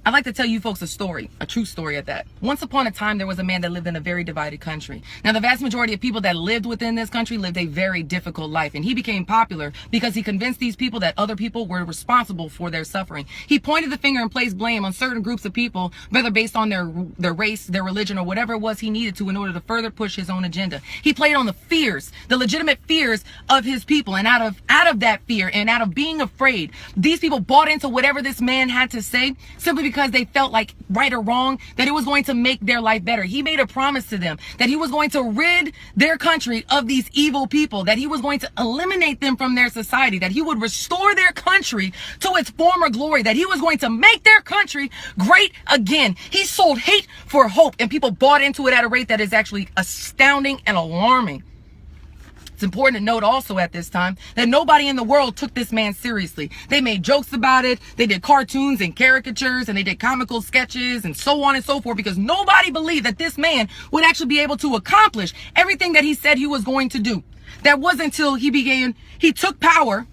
I'd like to tell you folks a story, a true story at that. Once upon a time, there was a man that lived in a very divided country. Now, the vast majority of people that lived within this country lived a very difficult life. And he became popular because he convinced these people that other people were responsible for their suffering. He pointed the finger and placed blame on certain groups of people, whether based on their race, their religion, or whatever it was he needed to in order to further push his own agenda. He played on the fears, the legitimate fears of his people. And out of that fear and out of being afraid, these people bought into whatever this man had to say simply because they felt like, right or wrong, that it was going to make their life better. He made a promise to them that he was going to rid their country of these evil people, that he was going to eliminate them from their society, that he would restore their country to its former glory, that he was going to make their country great again. He sold hate for hope, and people bought into it at a rate that is actually astounding and alarming. It's important to note also at this time that nobody in the world took this man seriously. They made jokes about it. They did cartoons and caricatures, and they did comical sketches and so on and so forth, because nobody believed that this man would actually be able to accomplish everything that he said he was going to do. That wasn't until he took power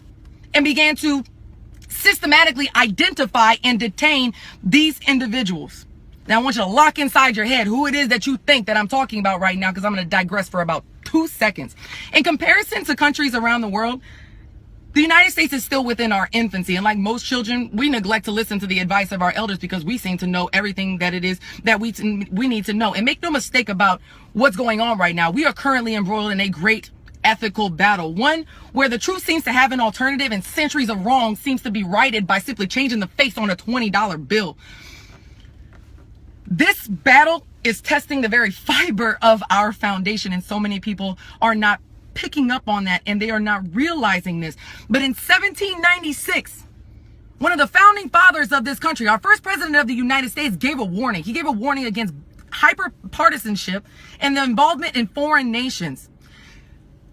and began to systematically identify and detain these individuals. Now, I want you to lock inside your head who it is that you think that I'm talking about right now, because I'm going to digress for about 2 seconds. In comparison to countries around the world, the United States is still within our infancy. And like most children, we neglect to listen to the advice of our elders because we seem to know everything that it is that we need to know. And make no mistake about what's going on right now. We are currently embroiled in a great ethical battle, one where the truth seems to have an alternative and centuries of wrong seems to be righted by simply changing the face on a $20 bill. This battle is testing the very fiber of our foundation, and so many people are not picking up on that, and they are not realizing this. But in 1796, one of the founding fathers of this country, our first president of the United States, gave a warning. He gave a warning against hyper-partisanship and the involvement in foreign nations.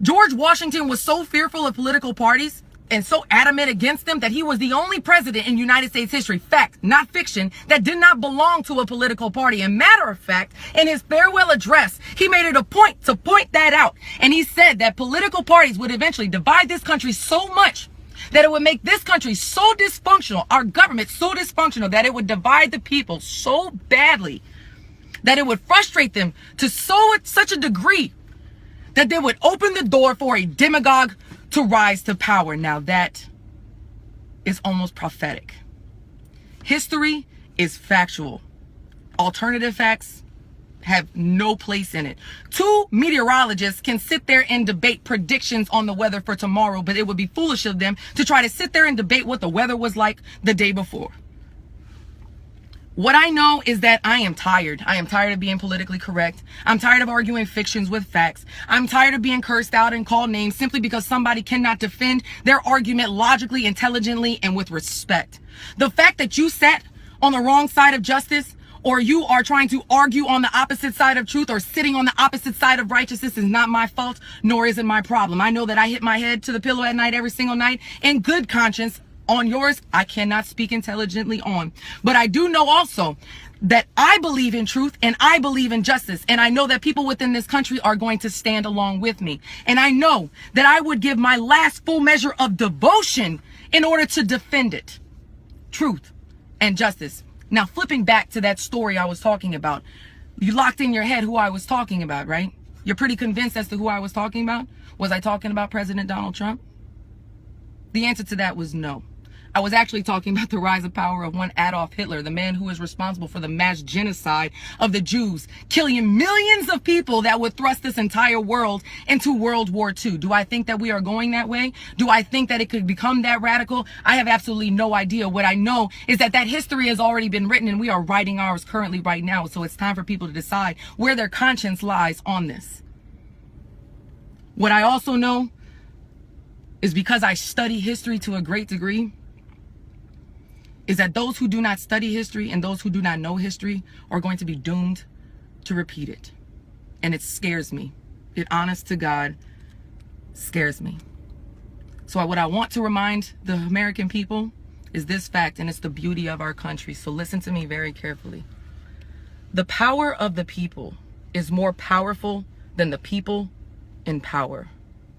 George Washington was so fearful of political parties and so adamant against them that he was the only president in United States history, fact, not fiction, that did not belong to a political party. And matter of fact, in his farewell address, he made it a point to point that out. And he said that political parties would eventually divide this country so much that it would make this country so dysfunctional, our government so dysfunctional, that it would divide the people so badly that it would frustrate them to such a degree that they would open the door for a demagogue to rise to power. Now that is almost prophetic. History is factual. Alternative facts have no place in it. 2 meteorologists can sit there and debate predictions on the weather for tomorrow, but it would be foolish of them to try to sit there and debate what the weather was like the day before. What I know is that I am tired. I am tired of being politically correct. I'm tired of arguing fictions with facts. I'm tired of being cursed out and called names simply because somebody cannot defend their argument logically, intelligently, and with respect. The fact that you sat on the wrong side of justice, or you are trying to argue on the opposite side of truth, or sitting on the opposite side of righteousness, is not my fault, nor is it my problem. I know that I hit my head to the pillow at night every single night in good conscience. On yours, I cannot speak intelligently on. But I do know also that I believe in truth and I believe in justice. And I know that people within this country are going to stand along with me. And I know that I would give my last full measure of devotion in order to defend it. Truth and justice. Now, flipping back to that story I was talking about, you locked in your head who I was talking about, right? You're pretty convinced as to who I was talking about? Was I talking about President Donald Trump? The answer to that was no. I was actually talking about the rise of power of one Adolf Hitler, the man who is responsible for the mass genocide of the Jews, killing millions of people that would thrust this entire world into World War II. Do I think that we are going that way? Do I think that it could become that radical? I have absolutely no idea. What I know is that history has already been written, and we are writing ours currently right now. So it's time for people to decide where their conscience lies on this. What I also know is, because I study history to a great degree, is that those who do not study history and those who do not know history are going to be doomed to repeat it. And it scares me. It, honest to God, scares me. So what I want to remind the American people is this fact, and it's the beauty of our country. So listen to me very carefully. The power of the people is more powerful than the people in power.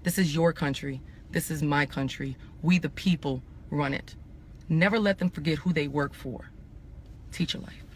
This is your country. This is my country. We, the people, run it. Never let them forget who they work for. Teacher Life.